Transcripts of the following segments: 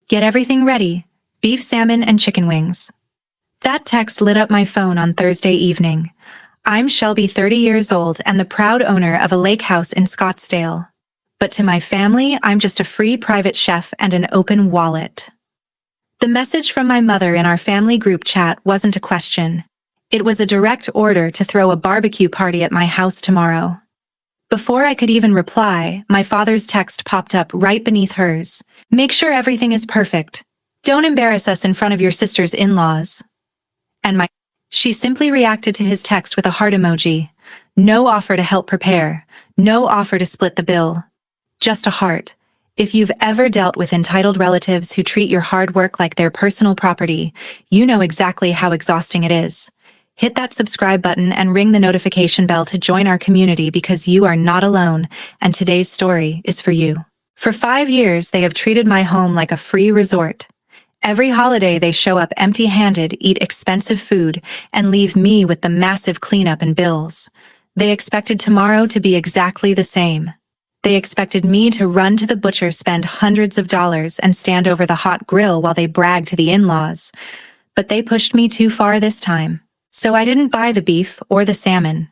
Get everything ready. Beef, salmon, and chicken wings. That text lit up my phone on Thursday evening. I'm Shelby, 30 years old, and the proud owner of a lake house in Scottsdale. But to my family, I'm just a free private chef and an open wallet. The message from my mother in our family group chat wasn't a question. It was a direct order to throw a barbecue party at my house tomorrow. Before I could even reply, my father's text popped up right beneath hers. Make sure everything is perfect. Don't embarrass us in front of your sister's in-laws. And she simply reacted to his text with a heart emoji. No offer to help prepare. No offer to split the bill. Just a heart. If you've ever dealt with entitled relatives who treat your hard work like their personal property, you know exactly how exhausting it is. Hit that subscribe button and ring the notification bell to join our community because you are not alone, and today's story is for you. For 5 years, they have treated my home like a free resort. Every holiday, they show up empty-handed, eat expensive food, and leave me with the massive cleanup and bills. They expected tomorrow to be exactly the same. They expected me to run to the butcher, spend hundreds of dollars, and stand over the hot grill while they bragged to the in-laws. But they pushed me too far this time. So I didn't buy the beef or the salmon.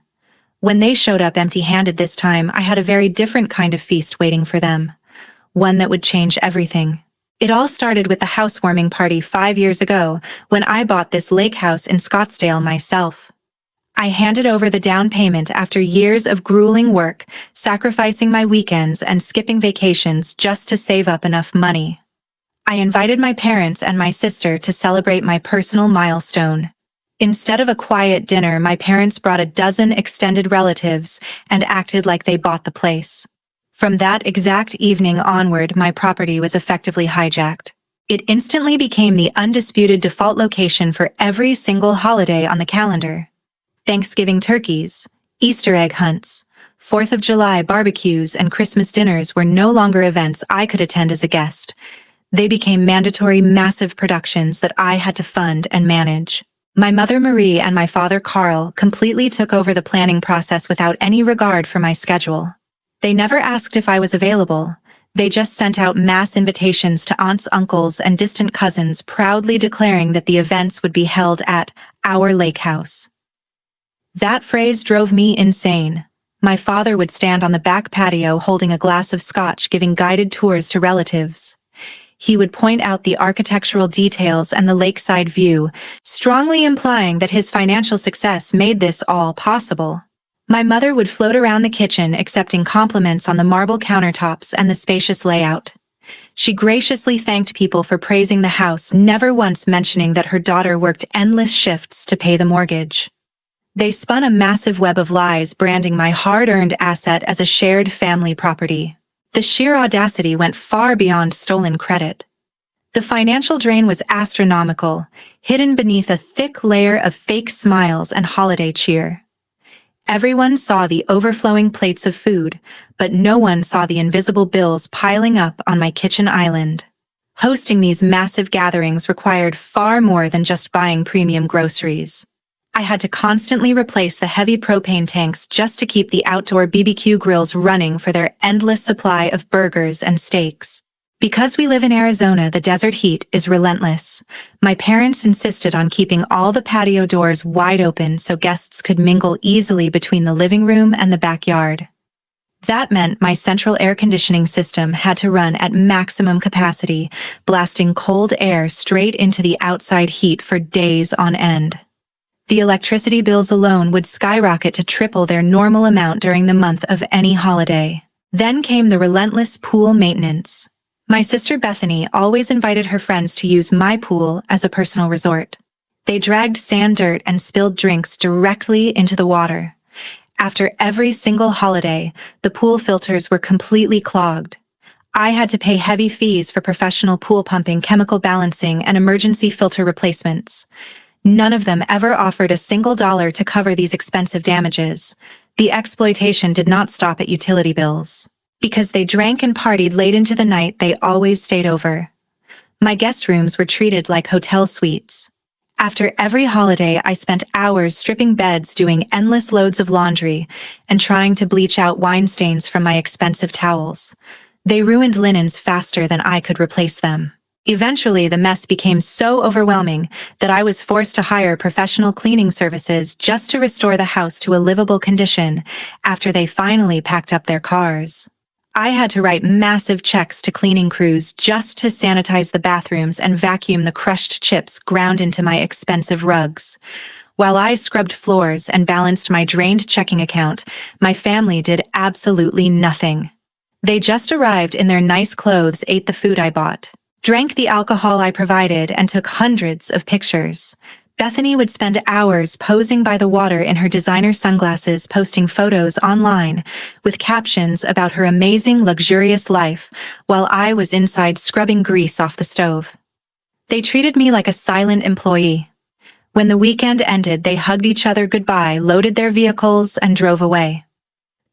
When they showed up empty-handed this time, I had a very different kind of feast waiting for them. One that would change everything. It all started with the housewarming party 5 years ago when I bought this lake house in Scottsdale myself. I handed over the down payment after years of grueling work, sacrificing my weekends and skipping vacations just to save up enough money. I invited my parents and my sister to celebrate my personal milestone. Instead of a quiet dinner, my parents brought a dozen extended relatives and acted like they bought the place. From that exact evening onward, my property was effectively hijacked. It instantly became the undisputed default location for every single holiday on the calendar. Thanksgiving turkeys, Easter egg hunts, 4th of July barbecues, and Christmas dinners were no longer events I could attend as a guest. They became mandatory, massive productions that I had to fund and manage. My mother Marie and my father Carl completely took over the planning process without any regard for my schedule. They never asked if I was available. They just sent out mass invitations to aunts, uncles, and distant cousins, proudly declaring that the events would be held at our lake house. That phrase drove me insane. My father would stand on the back patio holding a glass of scotch, giving guided tours to relatives. He would point out the architectural details and the lakeside view, strongly implying that his financial success made this all possible. My mother would float around the kitchen, accepting compliments on the marble countertops and the spacious layout. She graciously thanked people for praising the house, never once mentioning that her daughter worked endless shifts to pay the mortgage. They spun a massive web of lies, branding my hard-earned asset as a shared family property. The sheer audacity went far beyond stolen credit. The financial drain was astronomical, hidden beneath a thick layer of fake smiles and holiday cheer. Everyone saw the overflowing plates of food, but no one saw the invisible bills piling up on my kitchen island. Hosting these massive gatherings required far more than just buying premium groceries. I had to constantly replace the heavy propane tanks just to keep the outdoor BBQ grills running for their endless supply of burgers and steaks. Because we live in Arizona, the desert heat is relentless. My parents insisted on keeping all the patio doors wide open so guests could mingle easily between the living room and the backyard. That meant my central air conditioning system had to run at maximum capacity, blasting cold air straight into the outside heat for days on end. The electricity bills alone would skyrocket to triple their normal amount during the month of any holiday. Then came the relentless pool maintenance. My sister Bethany always invited her friends to use my pool as a personal resort. They dragged sand, dirt, and spilled drinks directly into the water. After every single holiday, the pool filters were completely clogged. I had to pay heavy fees for professional pool pumping, chemical balancing, and emergency filter replacements. None of them ever offered a single dollar to cover these expensive damages. The exploitation did not stop at utility bills. Because they drank and partied late into the night, they always stayed over. My guest rooms were treated like hotel suites. After every holiday, I spent hours stripping beds, doing endless loads of laundry, and trying to bleach out wine stains from my expensive towels. They ruined linens faster than I could replace them. Eventually, the mess became so overwhelming that I was forced to hire professional cleaning services just to restore the house to a livable condition after they finally packed up their cars. I had to write massive checks to cleaning crews just to sanitize the bathrooms and vacuum the crushed chips ground into my expensive rugs. While I scrubbed floors and balanced my drained checking account, my family did absolutely nothing. They just arrived in their nice clothes, ate the food I bought, drank the alcohol I provided, and took hundreds of pictures. Bethany would spend hours posing by the water in her designer sunglasses, posting photos online with captions about her amazing, luxurious life, while I was inside scrubbing grease off the stove. They treated me like a silent employee. When the weekend ended, they hugged each other goodbye, loaded their vehicles, and drove away.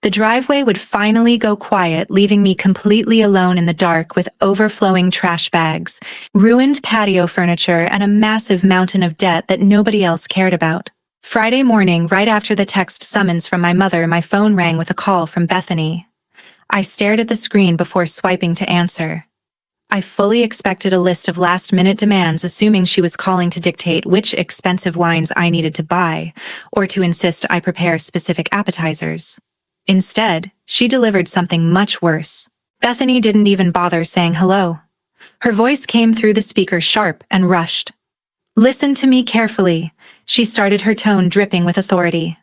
The driveway would finally go quiet, leaving me completely alone in the dark with overflowing trash bags, ruined patio furniture, and a massive mountain of debt that nobody else cared about. Friday morning, right after the text summons from my mother, my phone rang with a call from Bethany. I stared at the screen before swiping to answer. I fully expected a list of last-minute demands, assuming she was calling to dictate which expensive wines I needed to buy, or to insist I prepare specific appetizers. Instead, she delivered something much worse. Bethany didn't even bother saying hello. Her voice came through the speaker sharp and rushed. "Listen to me carefully," she started, her tone dripping with authority.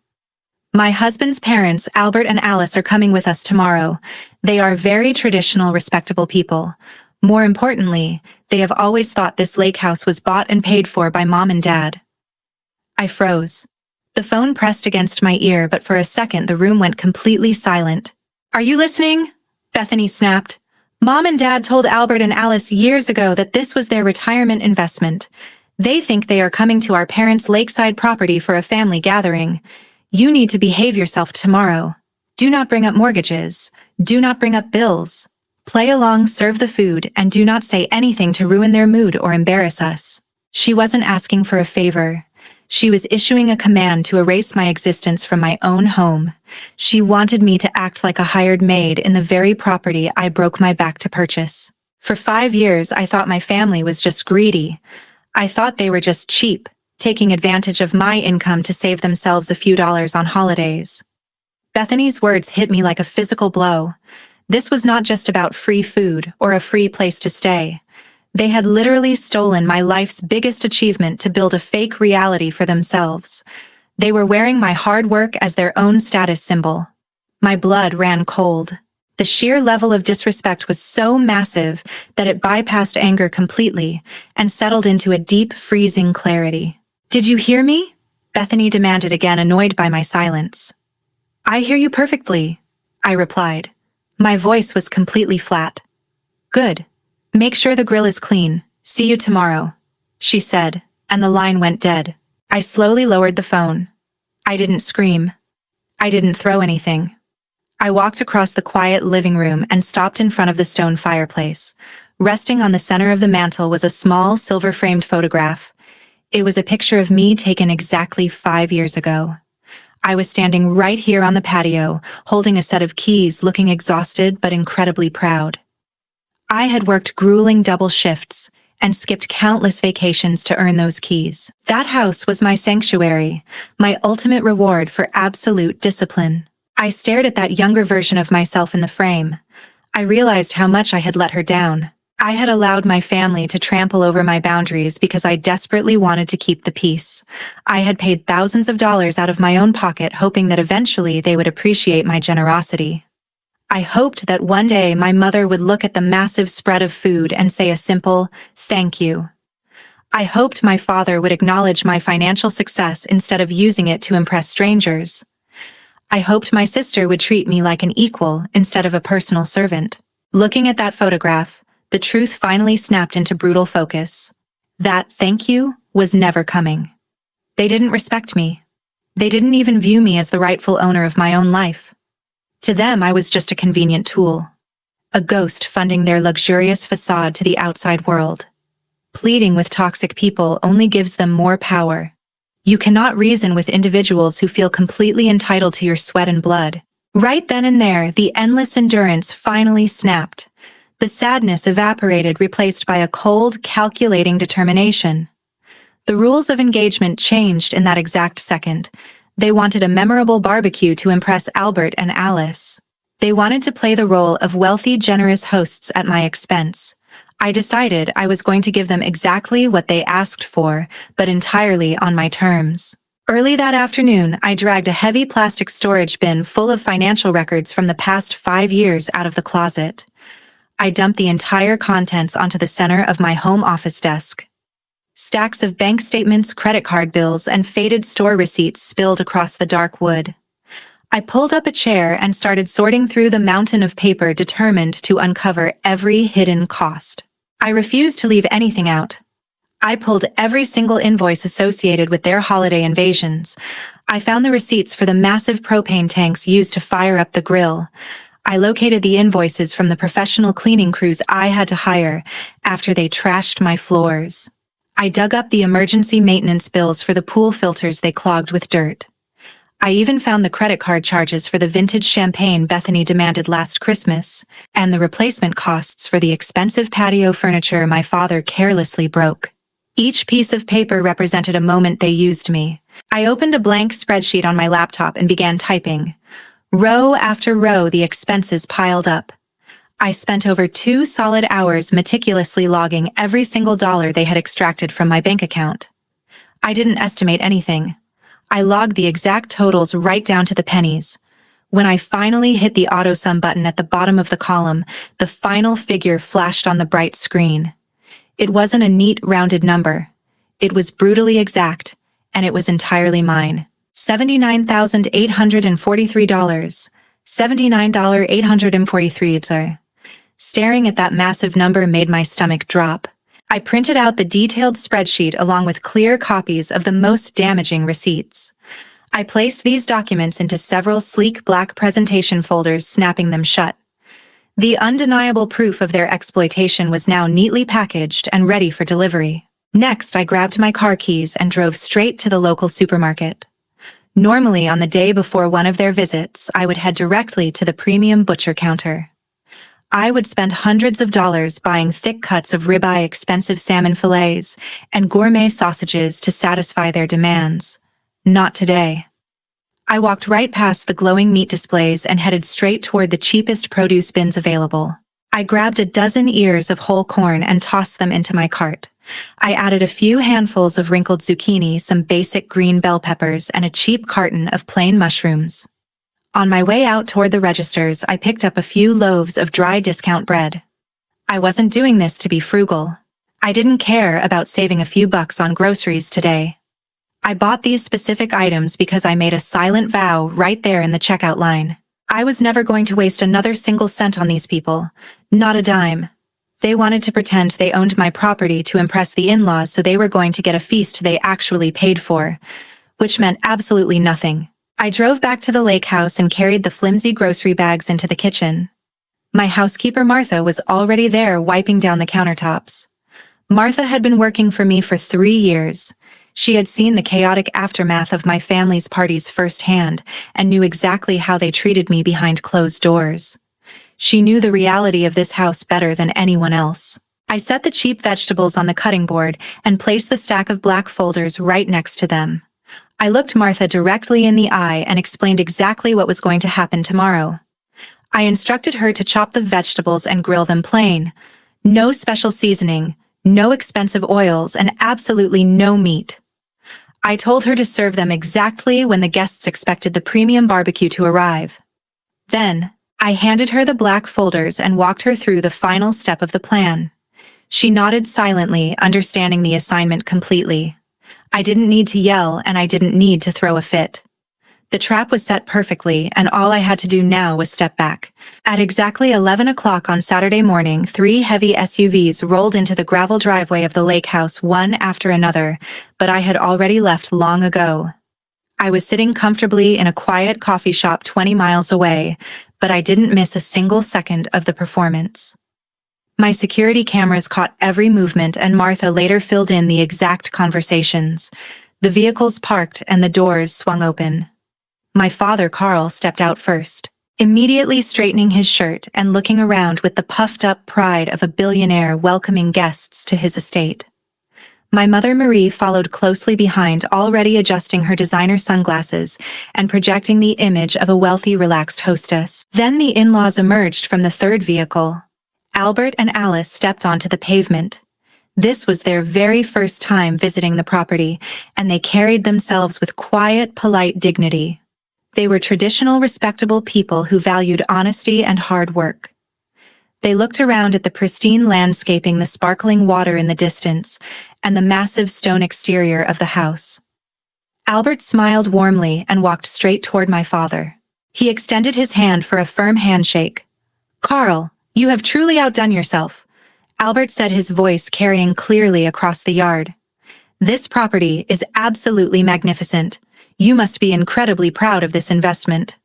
"My husband's parents, Albert and Alice, are coming with us tomorrow. They are very traditional, respectable people. More importantly, they have always thought this lake house was bought and paid for by Mom and Dad." I froze. The phone pressed against my ear, but for a second the room went completely silent. "Are you listening?" Bethany snapped. "Mom and Dad told Albert and Alice years ago that this was their retirement investment. They think they are coming to our parents' lakeside property for a family gathering. You need to behave yourself tomorrow. Do not bring up mortgages. Do not bring up bills. Play along, serve the food, and do not say anything to ruin their mood or embarrass us." She wasn't asking for a favor. She was issuing a command to erase my existence from my own home. She wanted me to act like a hired maid in the very property I broke my back to purchase. For 5 years, I thought my family was just greedy. I thought they were just cheap, taking advantage of my income to save themselves a few dollars on holidays. Bethany's words hit me like a physical blow. This was not just about free food or a free place to stay. They had literally stolen my life's biggest achievement to build a fake reality for themselves. They were wearing my hard work as their own status symbol. My blood ran cold. The sheer level of disrespect was so massive that it bypassed anger completely and settled into a deep, freezing clarity. "Did you hear me?" Bethany demanded again, annoyed by my silence. "I hear you perfectly," I replied. My voice was completely flat. "Good. Make sure the grill is clean. See you tomorrow," she said, and the line went dead. I slowly lowered the phone. I didn't scream. I didn't throw anything. I walked across the quiet living room and stopped in front of the stone fireplace. Resting on the center of the mantel was a small, silver-framed photograph. It was a picture of me taken exactly 5 years ago. I was standing right here on the patio, holding a set of keys, looking exhausted but incredibly proud. I had worked grueling double shifts and skipped countless vacations to earn those keys. That house was my sanctuary, my ultimate reward for absolute discipline. I stared at that younger version of myself in the frame. I realized how much I had let her down. I had allowed my family to trample over my boundaries because I desperately wanted to keep the peace. I had paid thousands of dollars out of my own pocket, hoping that eventually they would appreciate my generosity. I hoped that one day my mother would look at the massive spread of food and say a simple, "Thank you." I hoped my father would acknowledge my financial success instead of using it to impress strangers. I hoped my sister would treat me like an equal instead of a personal servant. Looking at that photograph, the truth finally snapped into brutal focus. That thank you was never coming. They didn't respect me. They didn't even view me as the rightful owner of my own life. To them, I was just a convenient tool. A ghost funding their luxurious facade to the outside world. Pleading with toxic people only gives them more power. You cannot reason with individuals who feel completely entitled to your sweat and blood. Right then and there, the endless endurance finally snapped. The sadness evaporated, replaced by a cold, calculating determination. The rules of engagement changed in that exact second. They wanted a memorable barbecue to impress Albert and Alice. They wanted to play the role of wealthy, generous hosts at my expense. I decided I was going to give them exactly what they asked for, but entirely on my terms. Early that afternoon, I dragged a heavy plastic storage bin full of financial records from the past 5 years out of the closet. I dumped the entire contents onto the center of my home office desk. Stacks of bank statements, credit card bills, and faded store receipts spilled across the dark wood. I pulled up a chair and started sorting through the mountain of paper, determined to uncover every hidden cost. I refused to leave anything out. I pulled every single invoice associated with their holiday invasions. I found the receipts for the massive propane tanks used to fire up the grill. I located the invoices from the professional cleaning crews I had to hire after they trashed my floors. I dug up the emergency maintenance bills for the pool filters they clogged with dirt. I even found the credit card charges for the vintage champagne Bethany demanded last Christmas, and the replacement costs for the expensive patio furniture my father carelessly broke. Each piece of paper represented a moment they used me. I opened a blank spreadsheet on my laptop and began typing. Row after row, the expenses piled up. I spent over 2 solid hours meticulously logging every single dollar they had extracted from my bank account. I didn't estimate anything. I logged the exact totals right down to the pennies. When I finally hit the AutoSum button at the bottom of the column, the final figure flashed on the bright screen. It wasn't a neat, rounded number. It was brutally exact, and it was entirely mine. $79,843. $79,843. Staring at that massive number made my stomach drop. I printed out the detailed spreadsheet along with clear copies of the most damaging receipts. I placed these documents into several sleek black presentation folders, snapping them shut. The undeniable proof of their exploitation was now neatly packaged and ready for delivery. Next, I grabbed my car keys and drove straight to the local supermarket. Normally, on the day before one of their visits, I would head directly to the premium butcher counter. I would spend hundreds of dollars buying thick cuts of ribeye, expensive salmon fillets, and gourmet sausages to satisfy their demands. Not today. I walked right past the glowing meat displays and headed straight toward the cheapest produce bins available. I grabbed a dozen ears of whole corn and tossed them into my cart. I added a few handfuls of wrinkled zucchini, some basic green bell peppers, and a cheap carton of plain mushrooms. On my way out toward the registers, I picked up a few loaves of dry discount bread. I wasn't doing this to be frugal. I didn't care about saving a few bucks on groceries today. I bought these specific items because I made a silent vow right there in the checkout line. I was never going to waste another single cent on these people. Not a dime. They wanted to pretend they owned my property to impress the in-laws, so they were going to get a feast they actually paid for, which meant absolutely nothing. I drove back to the lake house and carried the flimsy grocery bags into the kitchen. My housekeeper Martha was already there, wiping down the countertops. Martha had been working for me for 3 years. She had seen the chaotic aftermath of my family's parties firsthand and knew exactly how they treated me behind closed doors. She knew the reality of this house better than anyone else. I set the cheap vegetables on the cutting board and placed the stack of black folders right next to them. I looked Martha directly in the eye and explained exactly what was going to happen tomorrow. I instructed her to chop the vegetables and grill them plain. No special seasoning, no expensive oils, and absolutely no meat. I told her to serve them exactly when the guests expected the premium barbecue to arrive. Then, I handed her the black folders and walked her through the final step of the plan. She nodded silently, understanding the assignment completely. I didn't need to yell, and I didn't need to throw a fit. The trap was set perfectly, and all I had to do now was step back. At exactly 11 o'clock on Saturday morning, 3 heavy SUVs rolled into the gravel driveway of the lake house one after another, but I had already left long ago. I was sitting comfortably in a quiet coffee shop 20 miles away, but I didn't miss a single second of the performance. My security cameras caught every movement, and Martha later filled in the exact conversations. The vehicles parked and the doors swung open. My father, Carl, stepped out first. immediately straightening his shirt and looking around with the puffed-up pride of a billionaire welcoming guests to his estate. My mother Marie followed closely behind, already adjusting her designer sunglasses and projecting the image of a wealthy, relaxed hostess. Then the in-laws emerged from the third vehicle. Albert and Alice stepped onto the pavement. This was their very first time visiting the property, and they carried themselves with quiet, polite dignity. They were traditional, respectable people who valued honesty and hard work. They looked around at the pristine landscaping, the sparkling water in the distance, and the massive stone exterior of the house. Albert smiled warmly and walked straight toward my father. He extended his hand for a firm handshake. "Carl, you have truly outdone yourself," Albert said, his voice carrying clearly across the yard. "This property is absolutely magnificent. You must be incredibly proud of this investment."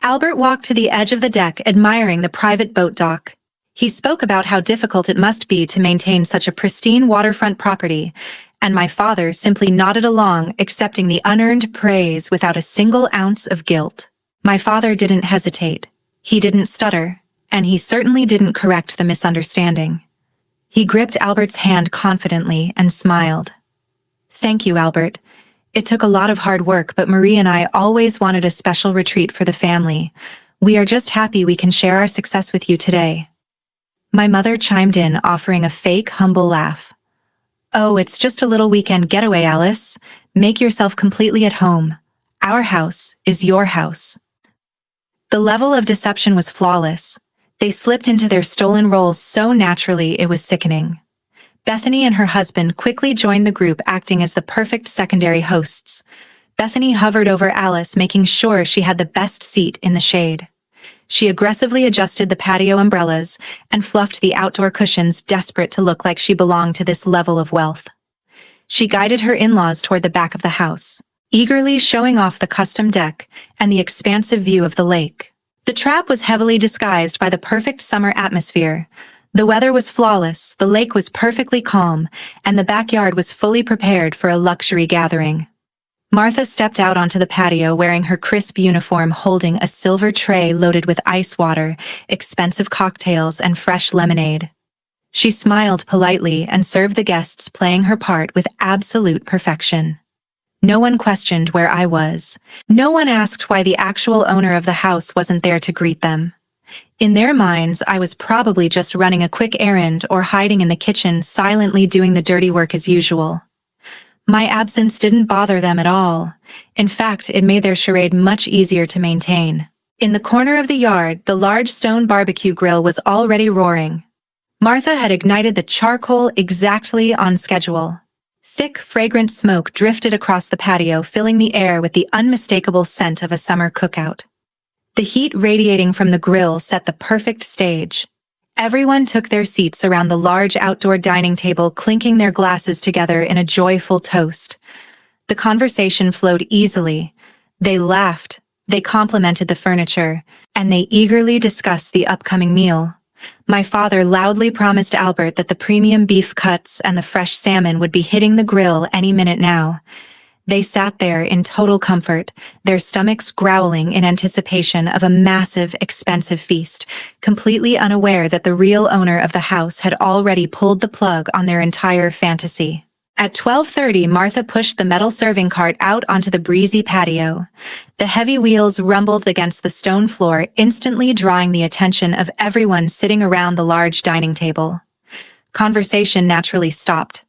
Albert walked to the edge of the deck, admiring the private boat dock. He spoke about how difficult it must be to maintain such a pristine waterfront property, and my father simply nodded along, accepting the unearned praise without a single ounce of guilt. My father didn't hesitate. He didn't stutter, and he certainly didn't correct the misunderstanding. He gripped Albert's hand confidently and smiled. "Thank you, Albert. It took a lot of hard work, but Marie and I always wanted a special retreat for the family. We are just happy we can share our success with you today." My mother chimed in, offering a fake, humble laugh. "Oh, it's just a little weekend getaway, Alice. Make yourself completely at home. Our house is your house." The level of deception was flawless. They slipped into their stolen roles so naturally it was sickening. Bethany and her husband quickly joined the group, acting as the perfect secondary hosts. Bethany hovered over Alice, making sure she had the best seat in the shade. She aggressively adjusted the patio umbrellas and fluffed the outdoor cushions, desperate to look like she belonged to this level of wealth. She guided her in-laws toward the back of the house, eagerly showing off the custom deck and the expansive view of the lake. The trap was heavily disguised by the perfect summer atmosphere. The weather was flawless, the lake was perfectly calm, and the backyard was fully prepared for a luxury gathering. Martha stepped out onto the patio wearing her crisp uniform, holding a silver tray loaded with ice water, expensive cocktails, and fresh lemonade. She smiled politely and served the guests, playing her part with absolute perfection. No one questioned where I was. No one asked why the actual owner of the house wasn't there to greet them. In their minds, I was probably just running a quick errand or hiding in the kitchen, silently doing the dirty work as usual. My absence didn't bother them at all. In fact, it made their charade much easier to maintain. In the corner of the yard, the large stone barbecue grill was already roaring. Martha had ignited the charcoal exactly on schedule. Thick, fragrant smoke drifted across the patio, filling the air with the unmistakable scent of a summer cookout. The heat radiating from the grill set the perfect stage. Everyone took their seats around the large outdoor dining table, clinking their glasses together in a joyful toast. The conversation flowed easily. They laughed, they complimented the furniture, and they eagerly discussed the upcoming meal. My father loudly promised Albert that the premium beef cuts and the fresh salmon would be hitting the grill any minute now. They sat there in total comfort, their stomachs growling in anticipation of a massive, expensive feast, completely unaware that the real owner of the house had already pulled the plug on their entire fantasy. At 12:30, Martha pushed the metal serving cart out onto the breezy patio. The heavy wheels rumbled against the stone floor, instantly drawing the attention of everyone sitting around the large dining table. Conversation naturally stopped.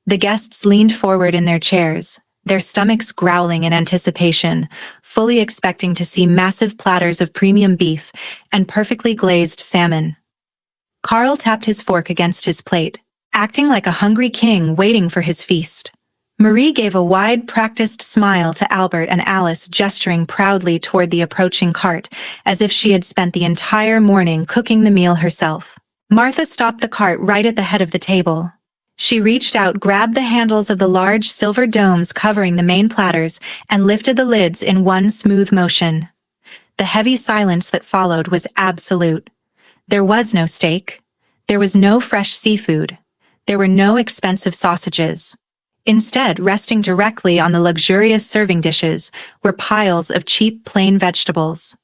The guests leaned forward in their chairs, their stomachs growling in anticipation, fully expecting to see massive platters of premium beef and perfectly glazed salmon. Carl tapped his fork against his plate, acting like a hungry king waiting for his feast. Marie gave a wide, practiced smile to Albert and Alice, gesturing proudly toward the approaching cart, as if she had spent the entire morning cooking the meal herself. Martha stopped the cart right at the head of the table. She reached out, grabbed the handles of the large silver domes covering the main platters, and lifted the lids in one smooth motion. The heavy silence that followed was absolute. There was no steak. There was no fresh seafood. There were no expensive sausages. Instead, resting directly on the luxurious serving dishes were piles of cheap, plain vegetables.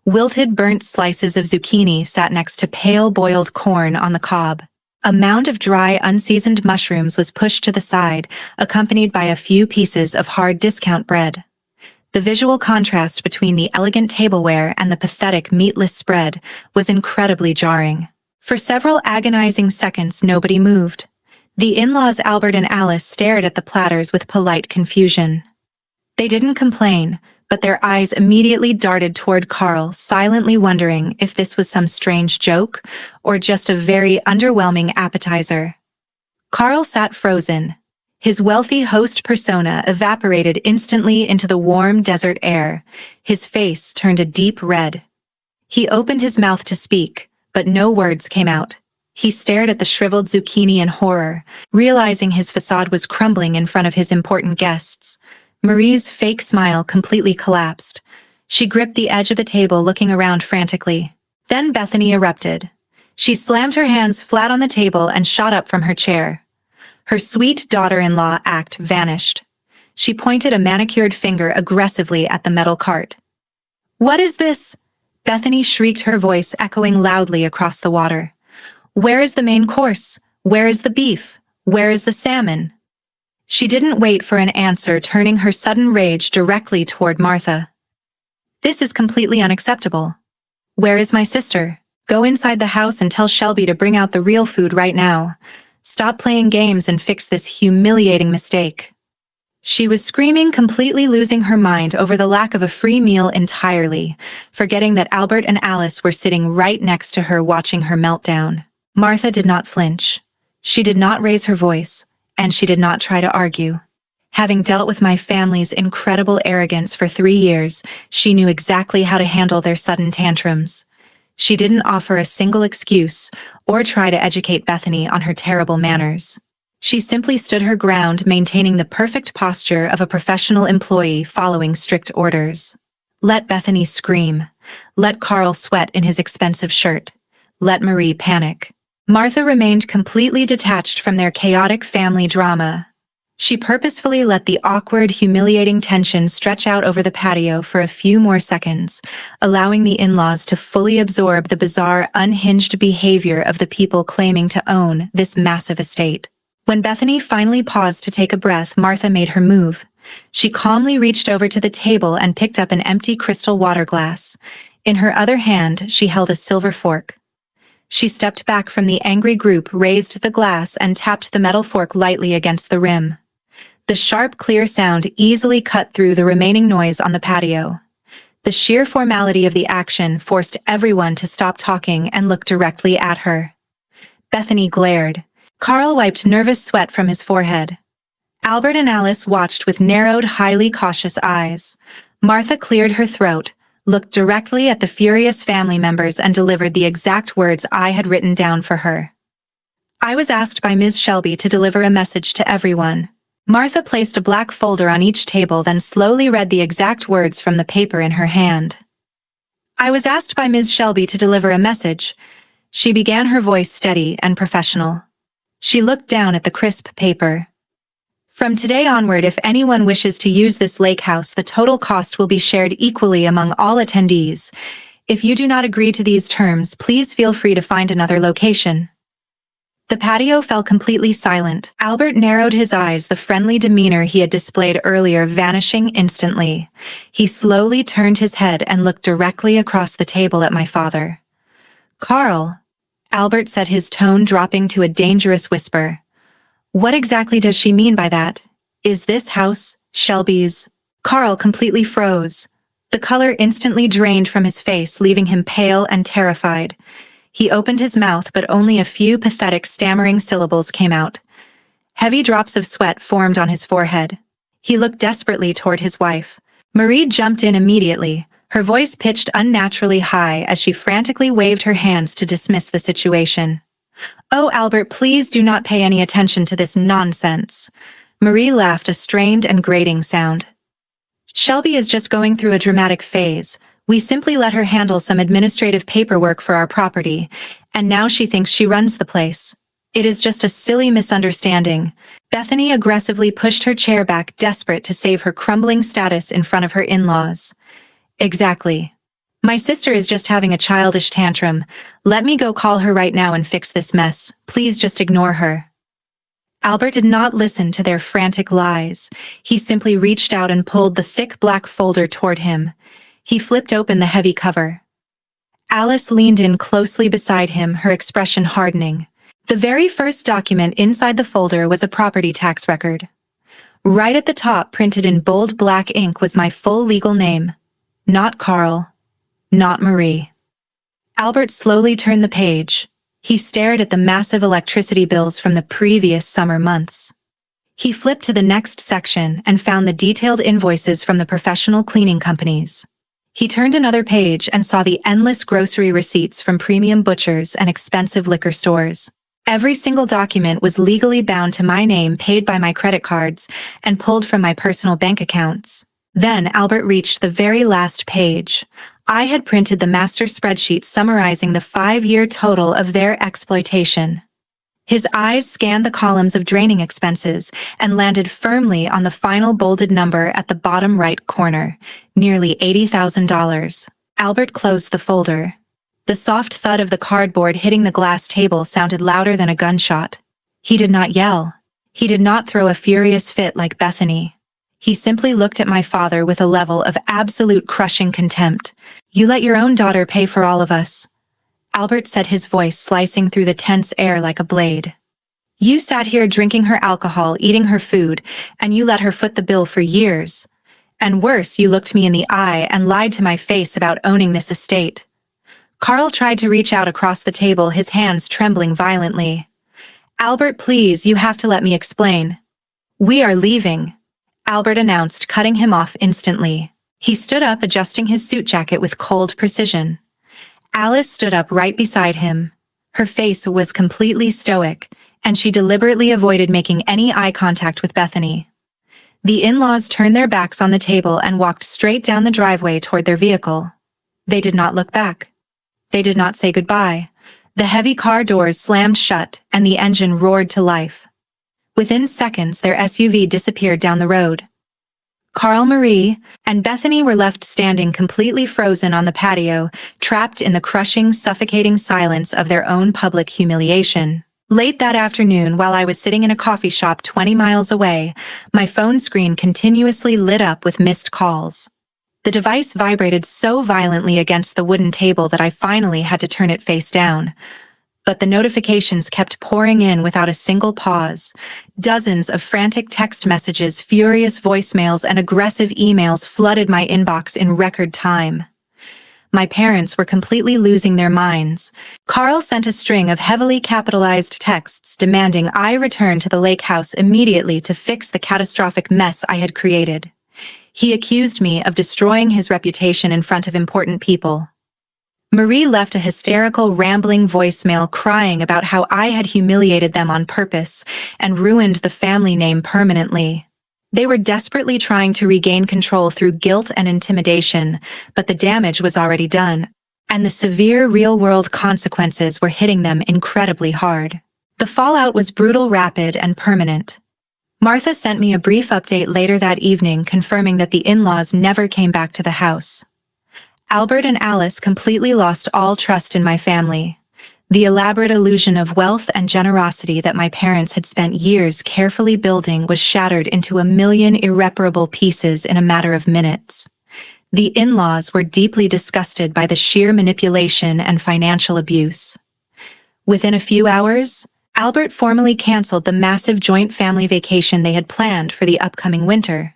Wilted burnt slices of zucchini sat next to pale boiled corn on the cob. A mound of dry, unseasoned mushrooms was pushed to the side, accompanied by a few pieces of hard discount bread. The visual contrast between the elegant tableware and the pathetic meatless spread was incredibly jarring. For several agonizing seconds, nobody moved. The in-laws Albert and Alice stared at the platters with polite confusion. They didn't complain, but their eyes immediately darted toward Carl, silently wondering if this was some strange joke or just a very underwhelming appetizer. Carl sat frozen. His wealthy host persona evaporated instantly into the warm desert air. His face turned a deep red. He opened his mouth to speak, but no words came out. He stared at the shriveled zucchini in horror, realizing his facade was crumbling in front of his important guests. Marie's fake smile completely collapsed. She gripped the edge of the table, looking around frantically. Then Bethany erupted. She slammed her hands flat on the table and shot up from her chair. Her sweet daughter-in-law act vanished. She pointed a manicured finger aggressively at the metal cart. "What is this?" Bethany shrieked, her voice echoing loudly across the water. "Where is the main course? Where is the beef? Where is the salmon?" She didn't wait for an answer, turning her sudden rage directly toward Martha. "This is completely unacceptable. Where is my sister? Go inside the house and tell Shelby to bring out the real food right now. Stop playing games and fix this humiliating mistake." She was screaming, completely losing her mind over the lack of a free meal entirely, forgetting that Albert and Alice were sitting right next to her watching her meltdown. Martha did not flinch. She did not raise her voice, and she did not try to argue. Having dealt with my family's incredible arrogance for 3 years, she knew exactly how to handle their sudden tantrums. She didn't offer a single excuse or try to educate Bethany on her terrible manners. She simply stood her ground, maintaining the perfect posture of a professional employee following strict orders. Let Bethany scream. Let Carl sweat in his expensive shirt. Let Marie panic. Martha remained completely detached from their chaotic family drama. She purposefully let the awkward, humiliating tension stretch out over the patio for a few more seconds, allowing the in-laws to fully absorb the bizarre, unhinged behavior of the people claiming to own this massive estate. When Bethany finally paused to take a breath, Martha made her move. She calmly reached over to the table and picked up an empty crystal water glass. In her other hand, she held a silver fork. She stepped back from the angry group, raised the glass, and tapped the metal fork lightly against the rim. The sharp, clear sound easily cut through the remaining noise on the patio. The sheer formality of the action forced everyone to stop talking and look directly at her. Bethany glared. Carl wiped nervous sweat from his forehead. Albert and Alice watched with narrowed, highly cautious eyes. Martha cleared her throat, looked directly at the furious family members, and delivered the exact words I had written down for her. "I was asked by Ms. Shelby to deliver a message to everyone." Martha placed a black folder on each table, then slowly read the exact words from the paper in her hand. "I was asked by Ms. Shelby to deliver a message." She began, her voice steady and professional. She looked down at the crisp paper. "From today onward, if anyone wishes to use this lake house, the total cost will be shared equally among all attendees. If you do not agree to these terms, please feel free to find another location." The patio fell completely silent. Albert narrowed his eyes, the friendly demeanor he had displayed earlier vanishing instantly. He slowly turned his head and looked directly across the table at my father. "Carl," Albert said, his tone dropping to a dangerous whisper. "What exactly does she mean by that? Is this house Shelby's?" Carl completely froze. The color instantly drained from his face, leaving him pale and terrified. He opened his mouth, but only a few pathetic, stammering syllables came out. Heavy drops of sweat formed on his forehead. He looked desperately toward his wife. Marie jumped in immediately, her voice pitched unnaturally high as she frantically waved her hands to dismiss the situation. "Oh, Albert, please do not pay any attention to this nonsense." Marie laughed, a strained and grating sound. "Shelby is just going through a dramatic phase. We simply let her handle some administrative paperwork for our property, and now she thinks she runs the place. It is just a silly misunderstanding." Bethany aggressively pushed her chair back, desperate to save her crumbling status in front of her in-laws. "Exactly. My sister is just having a childish tantrum. Let me go call her right now and fix this mess. Please just ignore her. Albert did not listen to their frantic lies. He simply reached out and pulled the thick black folder toward him. He flipped open the heavy cover. Alice leaned in closely beside him, her expression hardening. The very first document inside the folder was a property tax record. Right at the top, printed in bold black ink, was my full legal name. Not Carl. Not Marie. Albert slowly turned the page. He stared at the massive electricity bills from the previous summer months. He flipped to the next section and found the detailed invoices from the professional cleaning companies. He turned another page and saw the endless grocery receipts from premium butchers and expensive liquor stores. Every single document was legally bound to my name, paid by my credit cards, and pulled from my personal bank accounts. Then Albert reached the very last page. I had printed the master spreadsheet summarizing the 5-year total of their exploitation. His eyes scanned the columns of draining expenses and landed firmly on the final bolded number at the bottom right corner, nearly $80,000. Albert closed the folder. The soft thud of the cardboard hitting the glass table sounded louder than a gunshot. He did not yell. He did not throw a furious fit like Bethany. He simply looked at my father with a level of absolute crushing contempt. You let your own daughter pay for all of us. Albert said, his voice slicing through the tense air like a blade. You sat here drinking her alcohol, eating her food, and you let her foot the bill for years. And worse, you looked me in the eye and lied to my face about owning this estate. Carl tried to reach out across the table, his hands trembling violently. Albert, please, you have to let me explain. We are leaving, Albert announced, cutting him off instantly. He stood up, adjusting his suit jacket with cold precision. Alice stood up right beside him. Her face was completely stoic, and she deliberately avoided making any eye contact with Bethany. The in-laws turned their backs on the table and walked straight down the driveway toward their vehicle. They did not look back. They did not say goodbye. The heavy car doors slammed shut, and the engine roared to life. Within seconds, their SUV disappeared down the road. Carl, Marie, and Bethany were left standing completely frozen on the patio, trapped in the crushing, suffocating silence of their own public humiliation. Late that afternoon, while I was sitting in a coffee shop 20 miles away, my phone screen continuously lit up with missed calls. The device vibrated so violently against the wooden table that I finally had to turn it face down. But the notifications kept pouring in without a single pause. Dozens of frantic text messages, furious voicemails, and aggressive emails flooded my inbox in record time. My parents were completely losing their minds. Carl sent a string of heavily capitalized texts demanding I return to the lake house immediately to fix the catastrophic mess I had created. He accused me of destroying his reputation in front of important people. Marie left a hysterical, rambling voicemail crying about how I had humiliated them on purpose and ruined the family name permanently. They were desperately trying to regain control through guilt and intimidation, but the damage was already done, and the severe real-world consequences were hitting them incredibly hard. The fallout was brutal, rapid, and permanent. Martha sent me a brief update later that evening confirming that the in-laws never came back to the house. Albert and Alice completely lost all trust in my family. The elaborate illusion of wealth and generosity that my parents had spent years carefully building was shattered into a million irreparable pieces in a matter of minutes. The in-laws were deeply disgusted by the sheer manipulation and financial abuse. Within a few hours, Albert formally canceled the massive joint family vacation they had planned for the upcoming winter.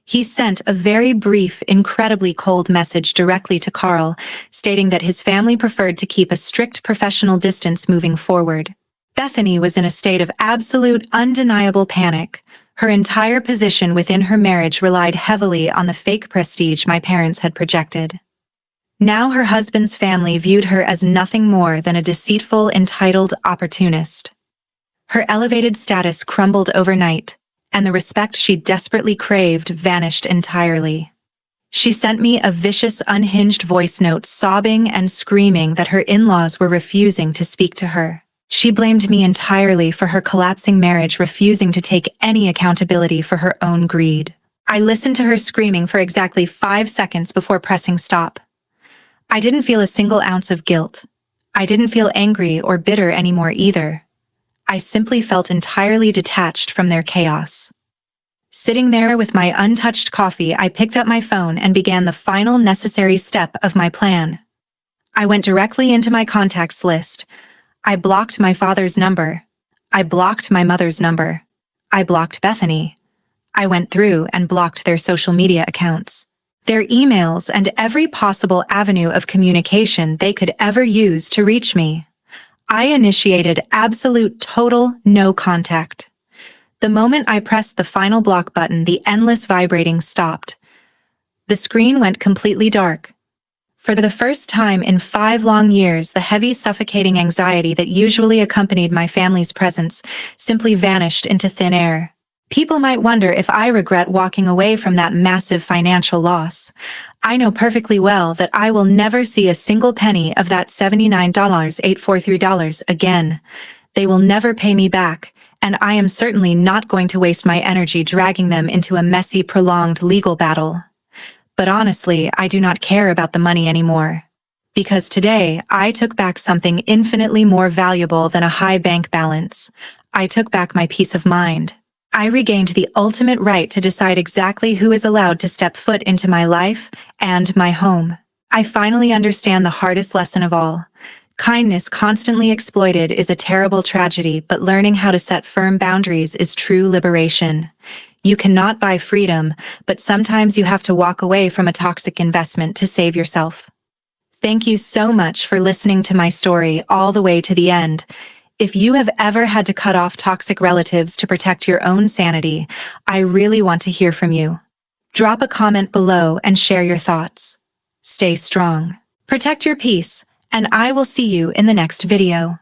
He sent a very brief, incredibly cold message directly to Carl, stating that his family preferred to keep a strict professional distance moving forward. Bethany was in a state of absolute, undeniable panic. Her entire position within her marriage relied heavily on the fake prestige my parents had projected. Now her husband's family viewed her as nothing more than a deceitful, entitled opportunist. Her elevated status crumbled overnight, and the respect she desperately craved vanished entirely. She sent me a vicious, unhinged voice note, sobbing and screaming that her in-laws were refusing to speak to her. She blamed me entirely for her collapsing marriage, refusing to take any accountability for her own greed. I listened to her screaming for exactly 5 seconds before pressing stop. I didn't feel a single ounce of guilt. I didn't feel angry or bitter anymore either. I simply felt entirely detached from their chaos. Sitting there with my untouched coffee, I picked up my phone and began the final necessary step of my plan. I went directly into my contacts list. I blocked my father's number. I blocked my mother's number. I blocked Bethany. I went through and blocked their social media accounts, their emails, and every possible avenue of communication they could ever use to reach me. I initiated absolute total no contact. The moment I pressed the final block button, the endless vibrating stopped. The screen went completely dark. For the first time in 5 long years, the heavy, suffocating anxiety that usually accompanied my family's presence simply vanished into thin air. People might wonder if I regret walking away from that massive financial loss. I know perfectly well that I will never see a single penny of that $79,843 again. They will never pay me back, and I am certainly not going to waste my energy dragging them into a messy, prolonged legal battle. But honestly, I do not care about the money anymore. Because today, I took back something infinitely more valuable than a high bank balance. I took back my peace of mind. I regained the ultimate right to decide exactly who is allowed to step foot into my life and my home. I finally understand the hardest lesson of all. Kindness constantly exploited is a terrible tragedy, but learning how to set firm boundaries is true liberation. You cannot buy freedom, but sometimes you have to walk away from a toxic investment to save yourself. Thank you so much for listening to my story all the way to the end. If you have ever had to cut off toxic relatives to protect your own sanity, I really want to hear from you. Drop a comment below and share your thoughts. Stay strong, protect your peace, and I will see you in the next video.